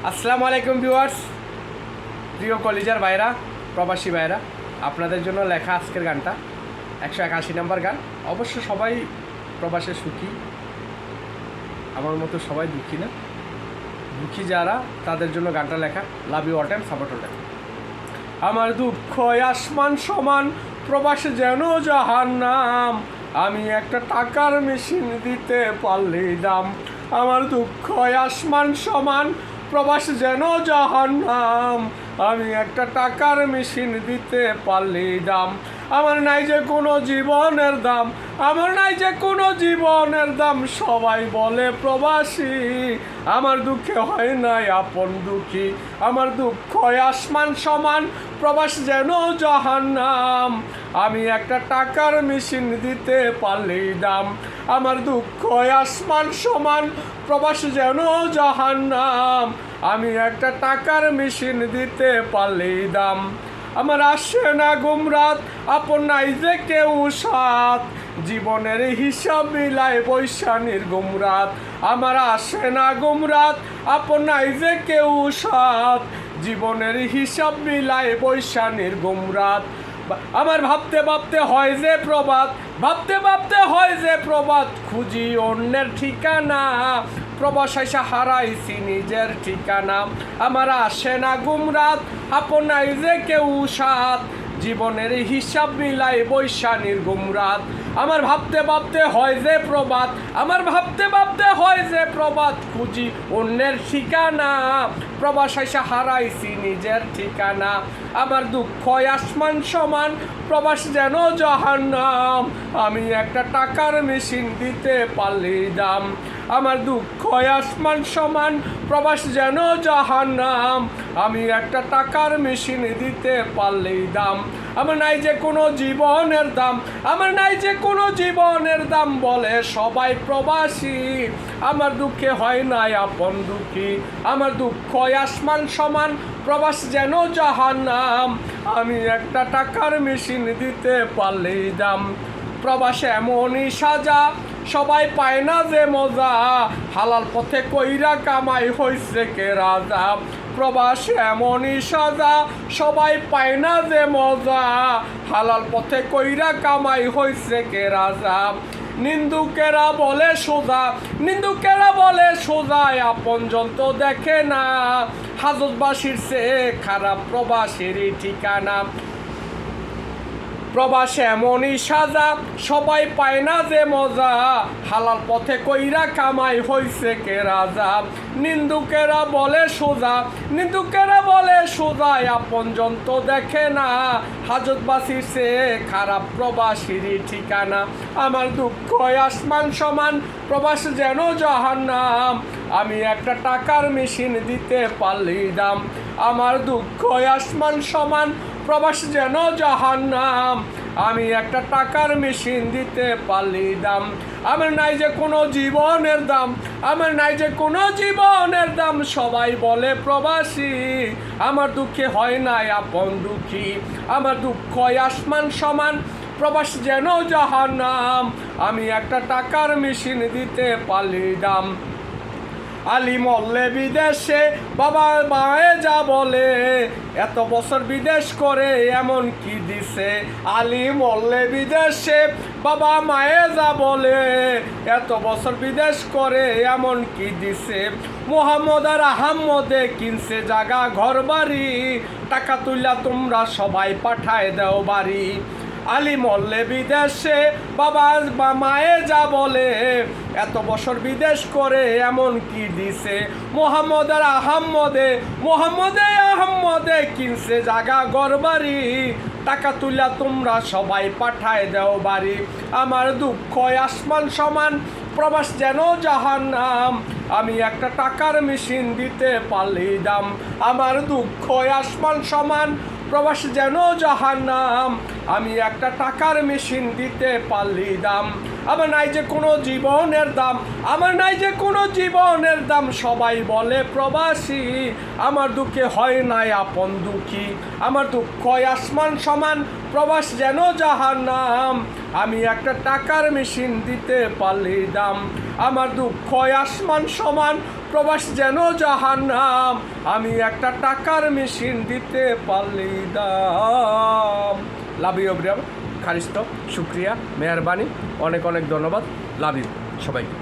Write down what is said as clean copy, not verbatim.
আসসালামু আলাইকুম ভিউয়ার্স, প্রিয় কলিজার ভাইরা, প্রবাসী ভাইরা, আপনাদের জন্য লেখা আজকের গানটা 181 নম্বর গান। অবশ্য সবাই প্রবাসে সুখী, আমার মতো সবাই দুঃখী না। দুঃখী যারা, তাদের জন্য গানটা লেখা। Love you all time, support all time. আমার দুঃখ আসমান সমান, প্রবাসে যেন জাহান্নাম। আমি একটা টাকার মেশিন দিতে পারলেই দাম। আমার দুঃখ আসমান সমান, প্রবাস যেন জাহান্নাম। আমি একটা টাকার মেশিন দিতে পারলেই দাম। আমার নাই যে কোনো জীবনের দাম, আমার নাই যে কোনো জীবনের দাম। সবাই বলে প্রবাসী, আমার দুঃখে হয় নাই আপন দুঃখী। আমার দুঃখ আসমান সমান, প্রবাস যেন জাহান্নাম। আমি একটা টাকার মেশিন দিতে পারলেই দাম। আমার দুঃখ আসমান সমান, প্রবাস যেন জাহান্নাম। আমি একটা টাকার মেশিন দিতে পারলেই দাম। আমার আসে না গুমরাত, আপন নাই যে কেউ সাথ। জীবনের হিসাব মিলায় বৈশানীর গুমরাত। আমার আসে না গুমরাত, আপন নাই যে কেউ সাথ। জীবনের হিসাব মিলায় বৈশানীর গুমরাত। আমার ভাবতে ভাবতে হয় যে প্রবাদ, ভাবতে ভাবতে হয় যে প্রবাদ। খুঁজি অন্যের ঠিকানা, প্রবাস আইসা হারাইছি নিজের ঠিকানা। আমার আসে না গুমরাত, আপন নাই যে কেউ সাথ। জীবনের হিসাব মিলাই বৈশানীর গুমরাত। আমার ভাবতে ভাবতে হয় যে প্রবাদ, আমার ভাবতে ভাবতে হয় যে প্রবাদ। খুঁজি অন্যের ঠিকানা, প্রবাস আইসা হারাইছি নিজের ঠিকানা। আমার দুঃখ আসমান সমান, প্রবাস যেন জাহান্নাম। আমি একটা টাকার মেশিন দিতে পারলেই দাম। আমার দুঃখ আসমান সমান, প্রবাস যেন জাহান্নাম। আমি একটা টাকার মেশিন দিতে পারলেই দাম। আমার নাই যে কোনো জীবনের দাম, আমার নাই যে কোনো জীবনের দাম। বলে সবাই প্রবাসী, আমার দুঃখে হয় নাই আপন দুঃখী। আমার দুঃখ আসমান সমান, প্রবাস যেন জাহান্নাম। আমি একটা টাকার মেশিন দিতে পারলেই দাম। প্রবাসে এমনই সাজা, সবাই পায় না যে মজা। হালাল পথে কইরা কামাই হইছে কে রাজা। প্রবাসে এমনই সাজা, সবাই পায় না যে মজা। হালাল পথে কইরা কামাই হইছে কে রাজা। নিন্দুকেরা বলে সোজা, নিন্দুকেরা বলে সোজা। আপনজন তো দেখে না, হাজতবাসীর চেয়ে খারাপ প্রবাসেরই ঠিকানা। প্রবাসে এমনই সাজা, সবাই পায় না যে মজা। হালাল পথে কইরা কামাই হইছে কে রাজা। নিন্দুকেরা বলে সোজা, নিন্দুকেরা বলে সোজা। আপনজন তো দেখে না, হাজতবাসীর চেয়ে খারাপ প্রবাসীরই ঠিকানা। আমার দুঃখ আসমান সমান, প্রবাস যেন জাহান্নাম। আমি একটা টাকার মেশিন দিতে পারলেই দাম। আমার দুঃখ আসমান সমান, প্রবাস যেন জাহান্নাম। আমি একটা টাকার মেশিন দিতে পারলেই দাম। আমার নাই যে কোনো জীবনের দাম, আমার নাই যে কোনো জীবনের দাম। সবাই বলে প্রবাসী, আমার দুঃখে হয় নাই আপন দুঃখী। আমার দুঃখ আসমান সমান, প্রবাস যেন জাহান্নাম। আমি একটা টাকার মেশিন দিতে পারলেই দাম। আলী মল্লে বিদেশে, বাবা মায়ে যা বলে। এত বছর বিদেশ করে এমন কি দিছে। আলী মল্লে বিদেশে, বাবা মায়ে যা বলে। এত বছর বিদেশ করে এমন কি দিছে। মোহাম্মদ আর আহম্মদে কিনছে জাগা ঘর বাড়ি। টাকা তুইলা তোমরা সবাই পাঠায় দাও বাড়ি। আলী মল্লে বিদেশে, বাবা মায়ে যা বলে। এত বছর বিদেশ করে এমন কি দিছে। মোহাম্মদ আর আহম্মদে, মোহাম্মদে আহম্মদে কিনছে জাগা ঘর বাড়ি। টাকা তুইলা তোমরা সবাই পাঠায় দাও বাড়ি। আমার দুঃখ আসমান সমান, প্রবাস যেন জাহান্নাম। আমি একটা টাকার মেশিন দিতে পারলেই দাম। আমার দুঃখ আসমান সমান, প্রবাস যেন জাহান্নাম। আমি একটা টাকার মেশিন দিতে পারলেই দাম। আমার নাই যে কোনো জীবনের দাম, আমার নাই যে কোনো জীবনের দাম। সবাই বলে প্রবাসী, আমার দুঃখে হয় নাই আপন দুঃখী। আমার দুঃখ আসমান সমান, প্রবাস যেন জাহান্নাম। আমি একটা টাকার মেশিন দিতে পারলেই দাম। আমার দুঃখ আসমান সমান, প্রবাস যেন জাহান্নাম, আমি একটা টাকার মেশিন দিতে পারলেই দাম। লাভ ইউ এভরিওয়ান, খালিস্ত, শুক্রিয়া, মেহরবানি, অনেক অনেক ধন্যবাদ। লাভ ইউ সবাইকে।